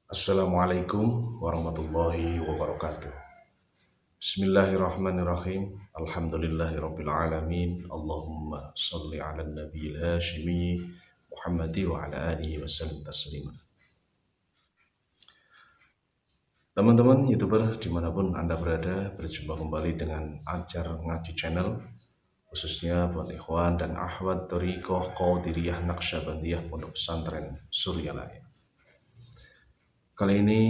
Assalamualaikum warahmatullahi wabarakatuh. Bismillahirrahmanirrahim. Alhamdulillahirabbil alamin. Allahumma shalli ala nabiyil hashimi Muhammadi wa ala alihi wasallam taslima. Teman-teman YouTuber dimanapun Anda berada, berjumpa kembali dengan Ajar Ngaji Channel, khususnya buat ikhwan dan akhwat Thariqah Qadiriyah Naqsyabandiyah Pondok Pesantren Suryalaya. Kali ini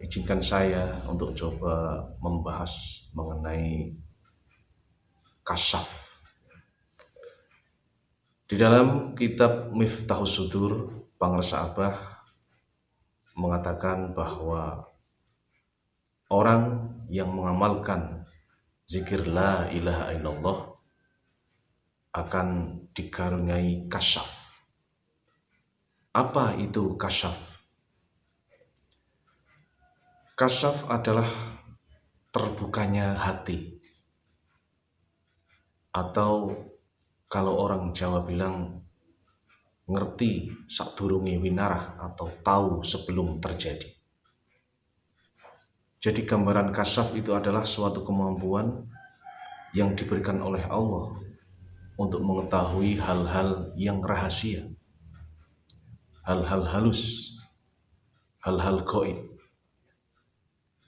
izinkan saya untuk coba membahas mengenai kasyaf. Di dalam kitab Miftahus Sudur, Pangresa Abah mengatakan bahwa orang yang mengamalkan zikir la ilaha illallah akan dikaruniai kasyaf. Apa itu kasyaf? Kasyaf adalah terbukanya hati, atau kalau orang Jawa bilang ngerti sadurunge winarah, atau tahu sebelum terjadi. Jadi gambaran kasyaf itu adalah suatu kemampuan yang diberikan oleh Allah untuk mengetahui hal-hal yang rahasia, hal-hal halus, hal-hal gaib.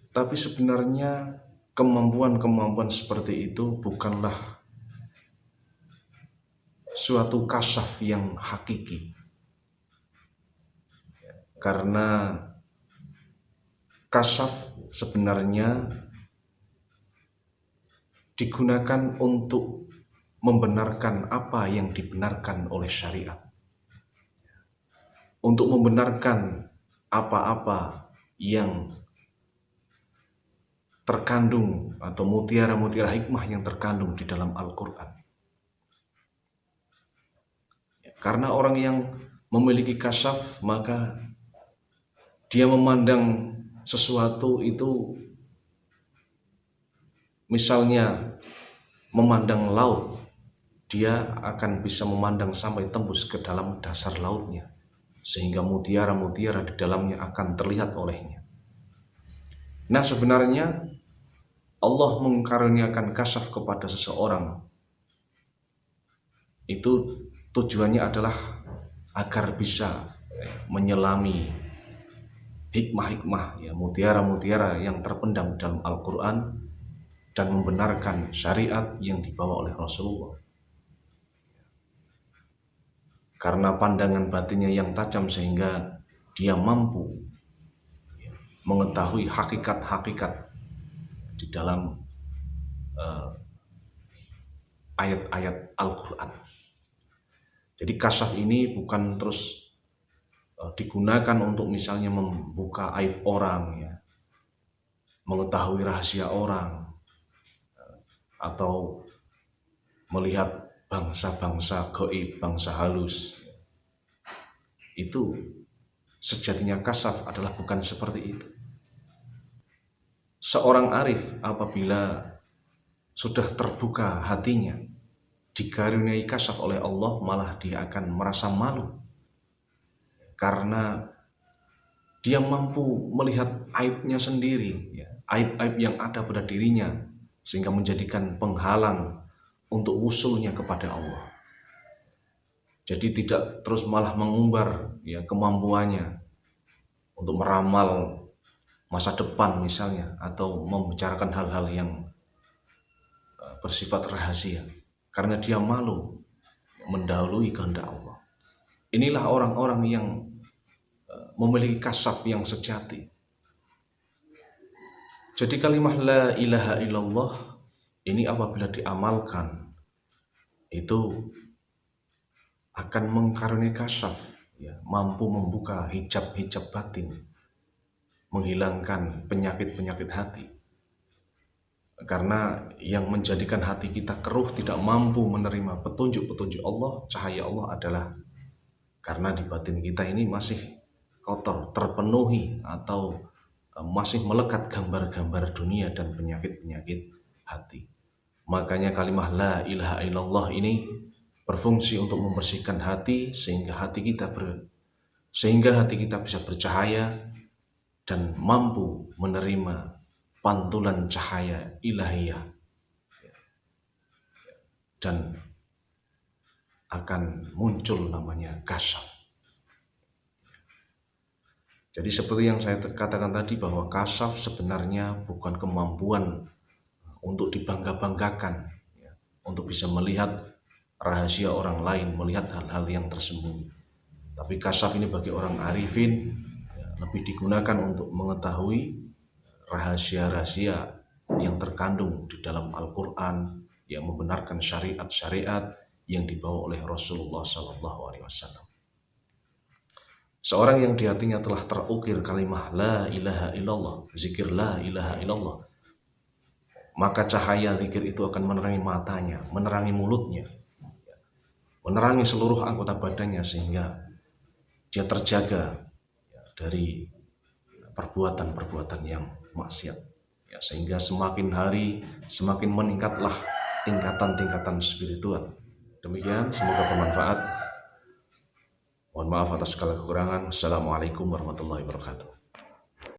Tapi sebenarnya kemampuan-kemampuan seperti itu bukanlah suatu kasyaf yang hakiki. Karena kasyaf sebenarnya digunakan untuk membenarkan apa yang dibenarkan oleh syariat. Untuk membenarkan apa-apa yang terkandung atau mutiara-mutiara hikmah yang terkandung di dalam Al-Quran. Karena orang yang memiliki kasyaf, maka dia memandang sesuatu itu, misalnya memandang laut, dia akan bisa memandang sampai tembus ke dalam dasar lautnya, sehingga mutiara-mutiara di dalamnya akan terlihat olehnya. Nah, sebenarnya Allah mengkaruniakan kasyaf kepada seseorang itu tujuannya adalah agar bisa menyelami hikmah-hikmah, mutiara-mutiara yang terpendam dalam Al-Quran, dan membenarkan syariat yang dibawa oleh Rasulullah. Karena pandangan batinnya yang tajam sehingga dia mampu mengetahui hakikat-hakikat di dalam ayat-ayat Al-Quran. Jadi kasyaf ini bukan terus digunakan untuk misalnya membuka aib orang, mengetahui rahasia orang, atau melihat bangsa-bangsa gaib, bangsa halus. Itu sejatinya kasyaf adalah bukan seperti itu. Seorang arif apabila sudah terbuka hatinya, dikaruniai kasyaf oleh Allah, malah dia akan merasa malu karena dia mampu melihat aibnya sendiri, aib-aib yang ada pada dirinya, sehingga menjadikan penghalang untuk usulnya kepada Allah. Jadi tidak terus malah mengumbar kemampuannya untuk meramal masa depan misalnya, atau membicarakan hal-hal yang bersifat rahasia, karena dia malu mendahului kehendak Allah. Inilah orang-orang yang memiliki kasyaf yang sejati. Jadi kalimat la ilaha illallah ini apabila diamalkan itu akan mengkaruniai kasyaf, mampu membuka hijab-hijab batin, menghilangkan penyakit-penyakit hati. Karena yang menjadikan hati kita keruh, tidak mampu menerima petunjuk-petunjuk Allah, cahaya Allah, adalah karena di batin kita ini masih kotor, terpenuhi, atau masih melekat gambar-gambar dunia dan penyakit-penyakit hati. Makanya kalimat la ilaha illallah ini berfungsi untuk membersihkan hati, sehingga hati kita sehingga hati kita bisa bercahaya dan mampu menerima pantulan cahaya ilahiyah, dan akan muncul namanya kasyaf. Jadi seperti yang saya katakan tadi, bahwa kasyaf sebenarnya bukan kemampuan untuk dibangga-banggakan, untuk bisa melihat rahasia orang lain, melihat hal-hal yang tersembunyi. Tapi kasyaf ini bagi orang arifin lebih digunakan untuk mengetahui rahasia-rahasia yang terkandung di dalam Al-Quran, yang membenarkan syariat-syariat yang dibawa oleh Rasulullah SAW. Seorang yang di hatinya telah terukir kalimah la ilaha illallah, zikir la ilaha illallah, maka cahaya zikir itu akan menerangi matanya, menerangi mulutnya, menerangi seluruh anggota badannya, sehingga dia terjaga dari perbuatan-perbuatan yang maksiat. Sehingga semakin hari semakin meningkatlah tingkatan-tingkatan spiritual. Demikian, semoga bermanfaat. Mohon maaf atas segala kekurangan. Assalamualaikum warahmatullahi wabarakatuh.